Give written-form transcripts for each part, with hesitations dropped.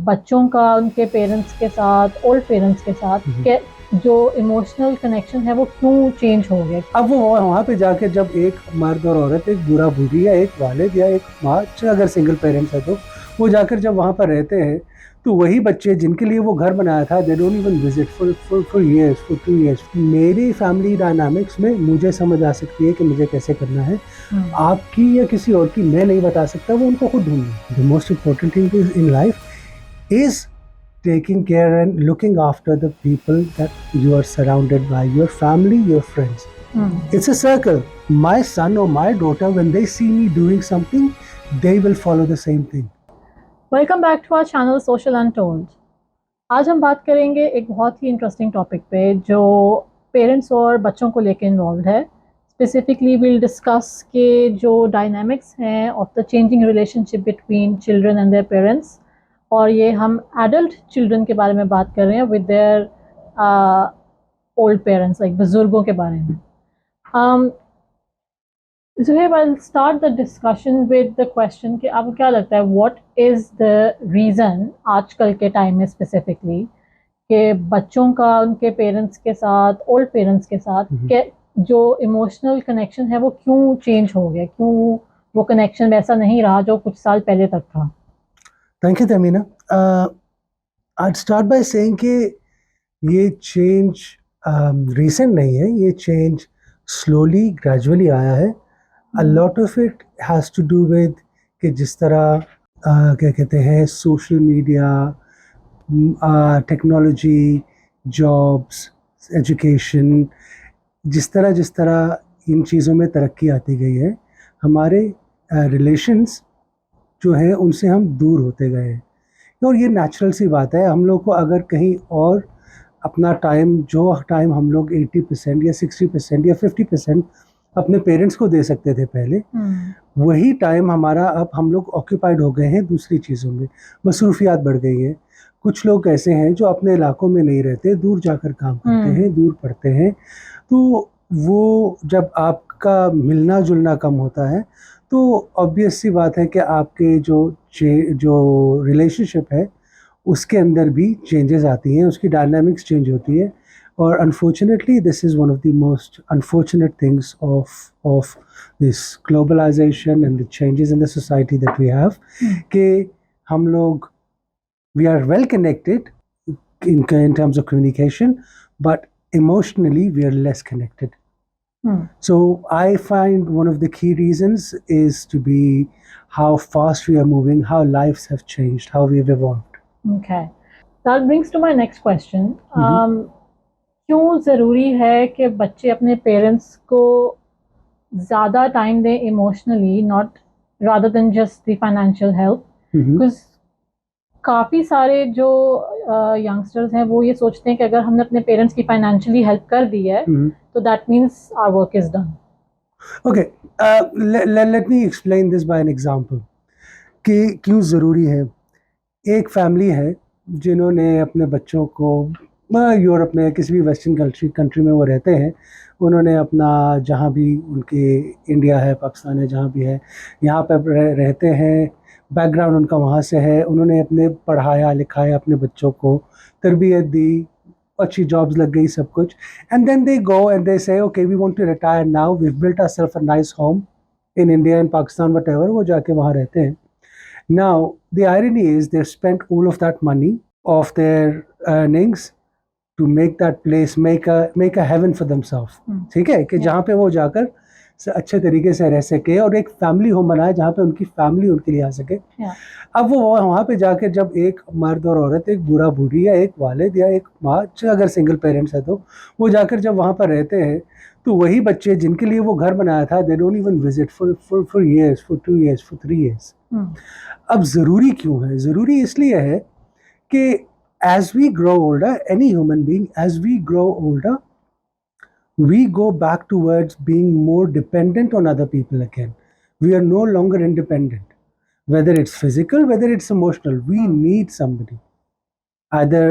बच्चों का उनके पेरेंट्स के साथ, ओल्ड पेरेंट्स के साथ जो इमोशनल कनेक्शन है वो क्यों चेंज हो गया? अब वो वहाँ पे जाके जब एक मर्द और औरत, एक बूढ़ा बूढ़ी या एक वालिद या एक माँ, अगर सिंगल पेरेंट्स है तो वो जाकर जब वहाँ पर रहते हैं तो वही बच्चे जिनके लिए वो घर बनाया था, they don't even visit for years, for 2 years. मेरी फैमिली डायनामिक्स में मुझे समझ आ सकती है कि मुझे कैसे करना है। आपकी या किसी और की मैं नहीं बता सकता, वो उनको खुद ढूंढना। The most important thing in life is taking care and looking after the people that you are surrounded by, your family, your friends. It's a circle. My son or my daughter, when they see me doing something, they will follow the same thing. Welcome back to our channel social untold. आज हम बात करेंगे एक बहुत ही interesting topic पे जो parents और बच्चों को लेकर इन्वॉल्व है। स्पेसिफिकली विल डिस्कस के जो डायनामिक्स हैं of the changing relationship between children and their parents, और ये हम एडल्ट चिल्ड्रन के बारे में बात कर रहे हैं with their old parents, like बुजुर्गों के बारे में। Zohaib, I'll start the discussion with the question कि आपको क्या लगता है what is the reason आजकल के टाइम में स्पेसिफिकली कि बच्चों का उनके पेरेंट्स के साथ, ओल्ड पेरेंट्स के साथ के जो इमोशनल कनेक्शन है वो क्यों चेंज हो गया, क्यों वो कनेक्शन वैसा नहीं रहा जो कुछ साल पहले तक था? Thank you, Tehmeena. I'd start by saying कि ये change recent नहीं है, ये change slowly, gradually आया है. A lot of it has to do with कि जिस तरह क्या कहते हैं social media, technology, jobs, education, जिस तरह इन चीज़ों में तरक्की आती गई है, हमारे रिलेशंस जो हैं उनसे हम दूर होते गए हैं। और ये नेचुरल सी बात है। हम लोग को अगर कहीं और अपना टाइम, जो टाइम हम लोग 80% या 60% या 50% अपने पेरेंट्स को दे सकते थे पहले, वही टाइम हमारा अब हम लोग ऑक्यूपाइड हो गए हैं दूसरी चीज़ों में, मसरूफियात बढ़ गई हैं। कुछ लोग ऐसे हैं जो अपने इलाकों में नहीं रहते, दूर जाकर काम करते हैं, दूर पढ़ते हैं। तो वो जब आपका मिलना जुलना कम होता है तो ऑब्वियस सी बात है कि आपके जो रिलेशनशिप है उसके अंदर भी चेंजेस आती हैं, उसकी डायनामिक्स चेंज होती है। और unfortunately this is one of the most unfortunate things of this globalization and the changes in the society that we have, कि हम लोग we are well connected in terms of communication, but emotionally we are less connected. So I find one of the key reasons is to be how fast we are moving, how lives have changed, how we have evolved. Okay, that brings to my next question. क्यों ज़रूरी है कि बच्चे अपने parents को ज़्यादा time दें emotionally, not rather than just the financial help? Because काफ़ी सारे जो यंगस्टर्स हैं वो ये सोचते हैं कि अगर हमने अपने पेरेंट्स की फाइनेंशियली हेल्प कर दी है तो that means our work is done. Okay, let me explain this by an example कि क्यों ज़रूरी है। एक फैमिली है जिन्होंने अपने बच्चों को, यूरोप में किसी भी वेस्टर्न कंट्री में वो रहते हैं, उन्होंने अपना जहाँ भी उनके इंडिया है, पाकिस्तान है, जहाँ भी है, यहाँ पर रहते हैं, बैकग्राउंड उनका वहाँ से है, उन्होंने अपने पढ़ाया लिखाया अपने बच्चों को, तरबियत दी, अच्छी जॉब्स लग गई, सब कुछ। And then they go and they say okay we want to retire now, we have built ourself a nice home in India, in Pakistan, whatever, वो जाके वहाँ रहते हैं। Now the irony is they spent all of that money of their earnings to make that place make a heaven for themselves. ठीक है कि जहाँ पे वो जाकर अच्छे तरीके से रह सके और एक फैमिली होम बनाए जहाँ पे उनकी फैमिली उनके लिए आ सके। अब वो वहाँ पे जाकर जब एक मर्द और औरत, एक बूढ़ा बूढ़ी या एक वालिद या एक माँ, अगर सिंगल पेरेंट्स है तो वो जाकर जब वहाँ पर रहते हैं तो वही बच्चे जिनके लिए वो घर बनाया था, they don't even visit for years, for 2 years, for 3 years. अब ज़रूरी क्यों है? ज़रूरी इसलिए है कि as we grow older, any human being, as we grow older, we go back towards being more dependent on other people again. We are no longer independent. Whether it's physical, whether it's emotional, we need somebody. Either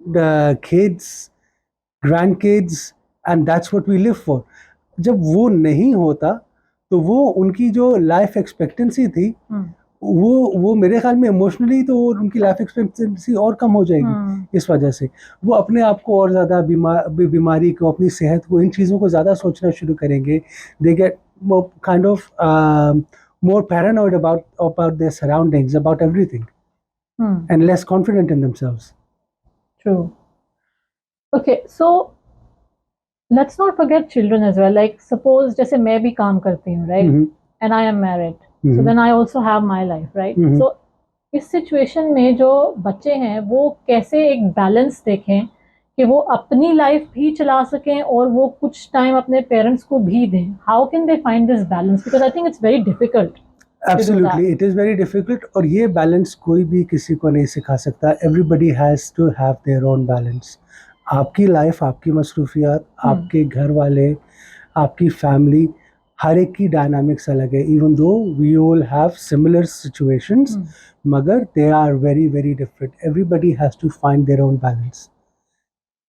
the kids, grandkids, and that's what we live for. जब वो नहीं होता तो वो उनकी जो life expectancy थी वो मेरे ख्याल में इमोशनली तो उनकी लाइफ एक्सपेक्टेंसी और कम हो जाएगी इस वजह से। वो अपने आप को और ज़्यादा बीमारी को, अपनी सेहत को, इन चीज़ों को ज़्यादा सोचना शुरू करेंगे। They get kind of more paranoid about their surroundings, about everything, and less confident in themselves. True. Okay, so let's not forget children as well. Like suppose जैसे मैं भी काम करती हूँ, right? And I am married. So then I also have my life, right? So इस situation में जो बच्चे हैं वो कैसे एक बैलेंस देखें कि वो अपनी लाइफ भी चला सकें और वो कुछ टाइम अपने पेरेंट्स को भी दें? How can they find this balance? Because I think it's very difficult. Absolutely, it is very difficult, और ये बैलेंस कोई भी किसी को नहीं सिखा सकता। Everybody has to have their own balance. आपकी लाइफ, आपकी मसरूफियात, आपके घर वाले, आपकी फैमिली, हर एक की डायनामिक्स अलग है। Even though we all have similar situations, मगर they are very very different. Everybody has to find their own balance.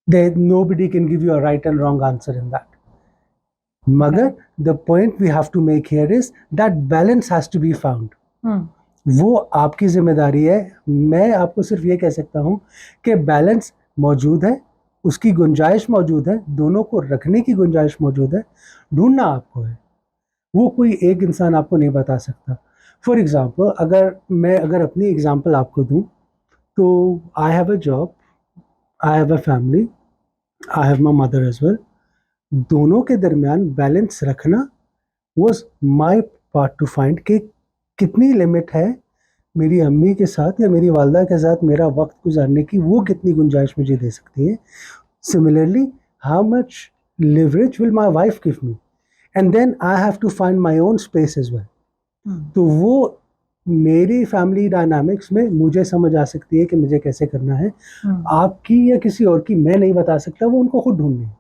Nobody can give you a right and wrong answer in that. मगर the point we have to make here is that balance has to be found. वो आपकी जिम्मेदारी है। मैं आपको सिर्फ ये कह सकता हूँ कि बैलेंस मौजूद है, उसकी गुंजाइश मौजूद है, दोनों को रखने की गुंजाइश मौजूद है, ढूंढना आपको है। वो कोई एक इंसान आपको नहीं बता सकता। फॉर एग्जाम्पल, अगर अपनी एग्जाम्पल आपको दूँ तो I have a job, I have a family, I have my mother as well. दोनों के दरमियान बैलेंस रखना was my part to find कि कितनी लिमिट है मेरी अम्मी के साथ या मेरी वालदा के साथ मेरा वक्त गुजारने की, वो कितनी गुंजाइश मुझे दे सकती है। Similarly, how much leverage will my wife give me, and then I have to find my own space as well. तो वो मेरी फैमिली डायनामिक्स में मुझे समझ आ सकती है कि मुझे कैसे करना है। आपकी या किसी और की मैं नहीं बता सकता, वो उनको खुद ढूंढनी है।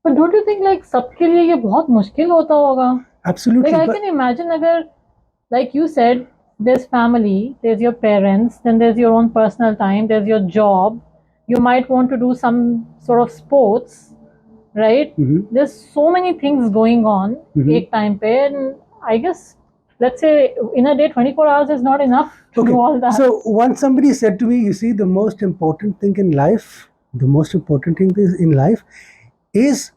But don't you think like सबके लिए ये बहुत मुश्किल होता होगा? Absolutely. Like I can imagine अगर like you said, there's family, there's your parents, then there's your own personal time, there's your job. You might want to do some sort of sports, right? There's so many things going on एक time पे, and I guess let's say in a day 24 hours is not enough to do all that. So once somebody said to me, you see, the most important thing in life is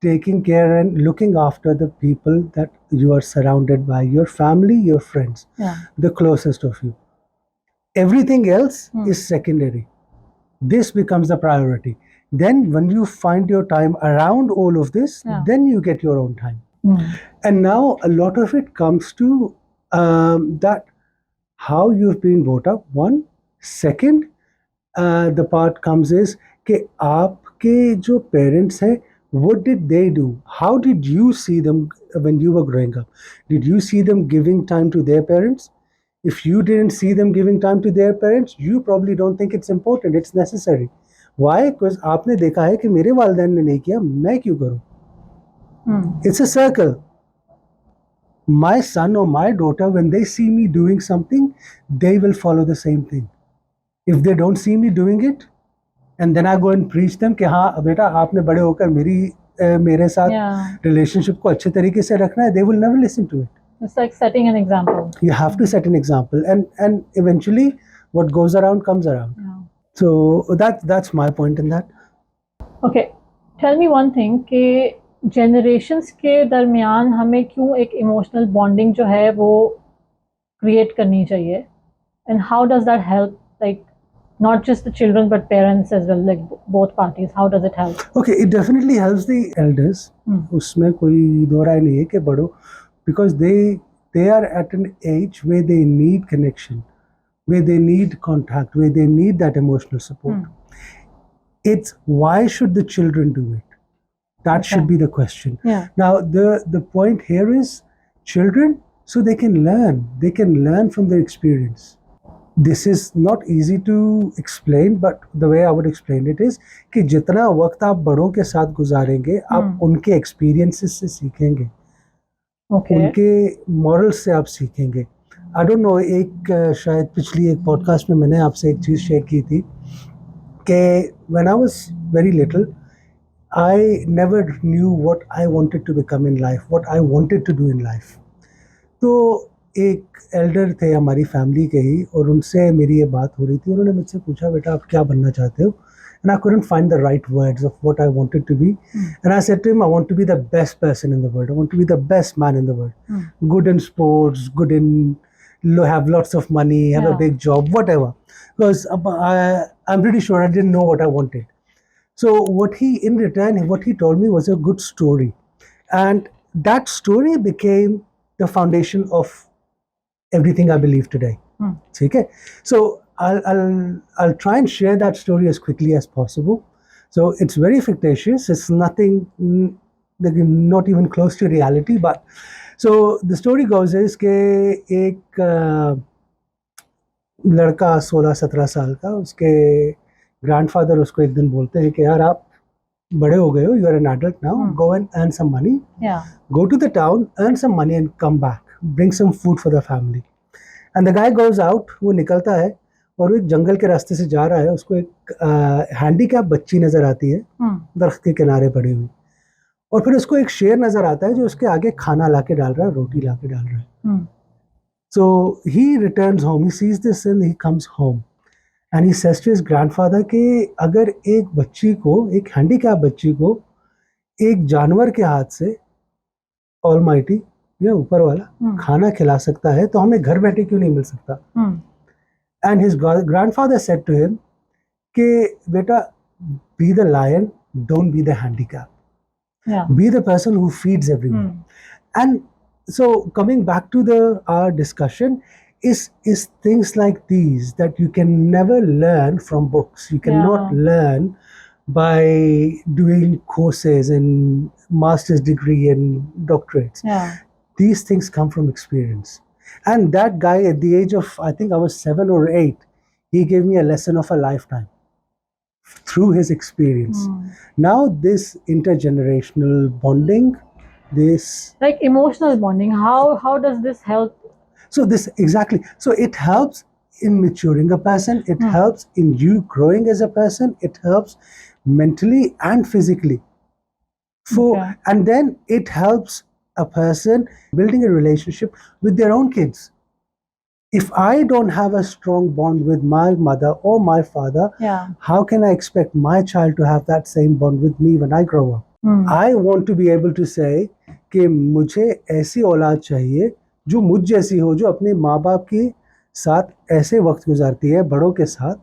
taking care and looking after the people that you are surrounded by, your family, your friends, the closest of you. Everything else is secondary. This becomes the priority. Then when you find your time around all of this, then you get your own time. And now a lot of it comes to that how you've been brought up. One, second, the part comes is कि आपके जो parents हैं, what did they do? How did you see them when you were growing up? Did you see them giving time to their parents? If you didn't see them giving time to their parents, you probably don't think it's important, it's necessary. Why? Because आपने देखा है कि मेरे वालिदैन ने नहीं किया, मैं क्यों करूं? It's a circle. My son or my daughter, when they see me doing something, they will follow the same thing. If they don't see me doing it, and then I go and preach them कि हाँ बेटा आपने बड़े होकर मेरे साथ relationship को अच्छे तरीके से रखना है, they will never listen to it. It's like setting an example. You have to set an example, and eventually what goes around comes around. So that's my point in that. Okay, tell me one thing कि generations के दरमियान हमें क्यों एक emotional bonding जो है वो create करनी चाहिए, and how does that help, like not just the children but parents as well, like both parties? How does it help? Okay, it definitely helps the elders. उसमें कोई दो राय नहीं है कि बड़ों, because they are at an age where they need connection, where they need contact, where they need that emotional support. It's why should the children do it? That should be the question. Now the point here is children, so they can learn from their experience. This is not easy to explain, but the way I would explain it is कि जितना वक्त आप बड़ों के साथ गुजारेंगे, आप उनके experiences से सीखेंगे, उनके morals से आप सीखेंगे. I don't know, शायद पिछली एक podcast में मैंने आपसे एक चीज़ शेयर की थी कि when I was very little, I never knew what I wanted to become in life, what I wanted to do in life. तो एक एल्डर थे हमारी फैमिली के ही, और उनसे मेरी ये बात हो रही थी. उन्होंने मुझसे पूछा, बेटा आप क्या बनना चाहते हो? And I couldn't find the right words of what I wanted to be. And I said to him, I want to be the best person in the world. I want to be the best man in the world. Good in sports, good in, have lots of money, have a big job, whatever. Because I'm pretty sure I didn't know what I wanted. So what he, in return, what he told me was a good story. And that story became the foundation of everything I believe today. Okay? So I'll try and share that story as quickly as possible. So it's very fictitious. It's nothing, not even close to reality. But so the story goes is कि एक लड़का 16-17 साल का, उसके grandfather उसको एक दिन बोलते हैं कि यार आप बड़े हो गए हो, you are an adult now, go and earn some money, go to the town, earn some money and come back, bring some food for the family. And the guy goes out, वो निकलता है और वो एक जंगल के रास्ते से जा रहा है. उसको एक हैंडीकैप बच्ची नजर आती है दरख्त के किनारे पड़ी हुई, और फिर उसको एक शेर नजर आता है जो उसके आगे खाना लाके डाल रहा है, रोटी लाके डाल रहा है. So he returns home, he sees this and he comes home and he says to his grandfather कि अगर एक बच्ची को, एक हैंडीकैप बच्ची को एक जानवर के हाथ से ऑलमाइटी या ऊपर वाला खाना खिला सकता है, तो हमें घर बैठे क्यों नहीं मिल सकता? And his grandfather said to him कि बेटा, be the lion, don't be the handicap, be the person who feeds everyone. And so coming back to our discussion, is things like these that you can never learn from books. You cannot learn by doing courses and master's degree and doctorates. These things come from experience. And that guy, at the age of, I think I was 7 or 8, he gave me a lesson of a lifetime through his experience. Now this intergenerational bonding, this like emotional bonding, how does this help? So this, exactly, so it helps in maturing a person, it helps in you growing as a person, it helps mentally and physically and then it helps a person building a relationship with their own kids. If I don't have a strong bond with my mother or my father, how can I expect my child to have that same bond with me when I grow up? I want to be able to say कि मुझे ऐसी औलाद चाहिए जो मुझ जैसी हो, जो अपने माँ बाप के साथ ऐसे वक्त गुजारती है, बड़ों के साथ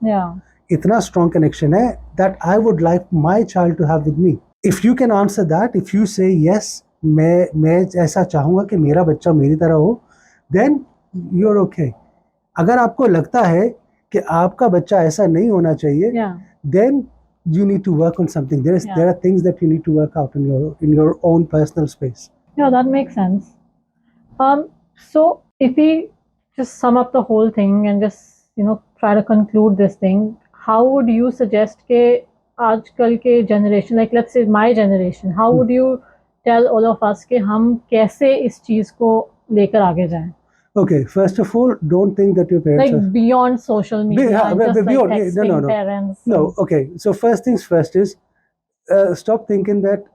इतना strong connection है, that I would like my child to have with me. If you can answer that, if you say yes, मैं ऐसा चाहूँगा कि मेरा बच्चा मेरी तरह हो, then you're okay. अगर आपको लगता है कि आपका बच्चा ऐसा नहीं होना चाहिए, then you need to work on something. There are things that you need to work out in your own personal space. Yeah, that makes sense. So if we just sum up the whole thing and just try to conclude this thing, how would you suggest ke aajkal ke generation, like let's say my generation, how would you tell all of us ke hum kaise is cheez ko lekar aage jaएं? Okay, first of all, don't think that your parents like beyond social media, just beyond, like texting parents. No, okay. So first things first is stop thinking that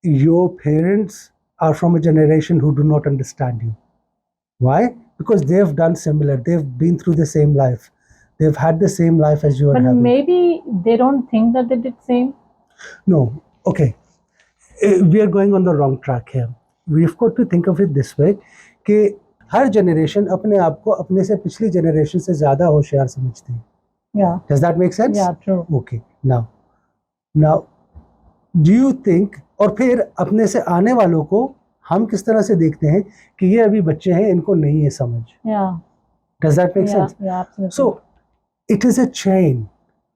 your parents are from a generation who do not understand you. Why? Because they've done similar. They've been through the same life. They've had the same life as you are having. But maybe they don't think that they did same. No. Okay. We are going on the wrong track here. We've got to think of it this way कि हर generation अपने आप को अपने से पिछली generation से ज्यादा होशियार समझती है. Does that make sense? Yeah, true. Okay. Now do you think, और फिर अपने से आने वालों को हम किस तरह से देखते हैं कि ये अभी बच्चे हैं, इनको नहीं है समझ. Does that make sense? Yeah, absolutely. So it is a chain.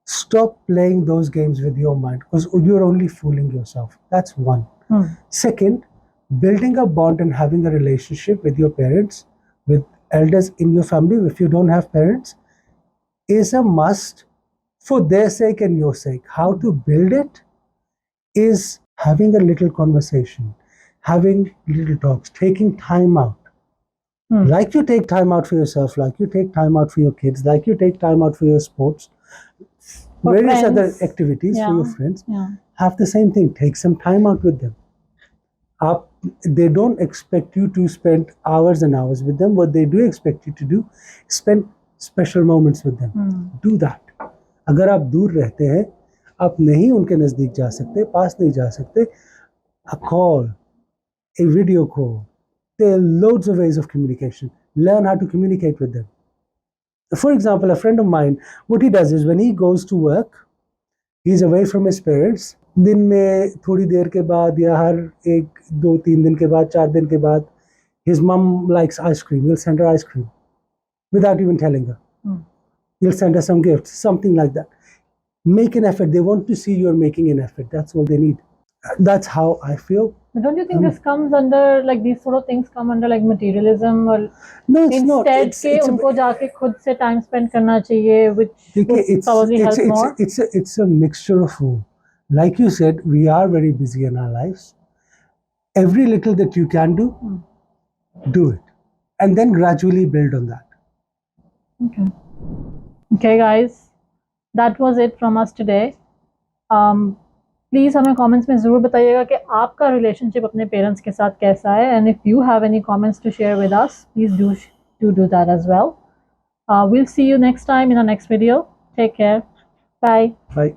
Stop playing those games with your mind, because you're only fooling yourself. That's one. Second, building a bond and having a relationship with your parents, with elders in your family, if you don't have parents, is a must for their sake and your sake. How to build it is having a little conversation, having little talks, taking time out. Like you take time out for yourself, like you take time out for your kids, like you take time out for your sports, for various friends, other activities for your friends. Have the same thing. Take some time out with them. आप they don't expect you to spend hours and hours with them. What they do expect you to do is spend special moments with them. Do that. अगर आप दूर रहते हैं, आप नहीं उनके नज़दीक जा सकते, पास नहीं जा सकते, a call, a video call, there are loads of ways of communication. Learn how to communicate with them. For example, a friend of mine, what he does is when he goes to work, he's away from his parents. दिन में थोड़ी देर के बाद या हर एक 2-3 दिन के बाद 4 दिन के बाद, his mom likes ice cream. He'll send her ice cream without even telling her. He'll send her some gifts, something like that. Make an effort. They want to see you're making an effort. That's all they need. That's how I feel. But don't you think this comes under, like, these sort of things come under like materialism, or No, it's not. instead के उनको जाके खुद से time spend करना चाहिए, which would probably help more? It's a mixture of all. Like you said, we are very busy in our lives. Every little that you can do, do it, and then gradually build on that. Okay, guys, that was it from us today. Please हमें comments में ज़रूर बताइएगा कि आपका relationship अपने parents के साथ कैसा है, and if you have any comments to share with us, please do that as well. We'll see you next time in our next video. Take care. Bye. Bye.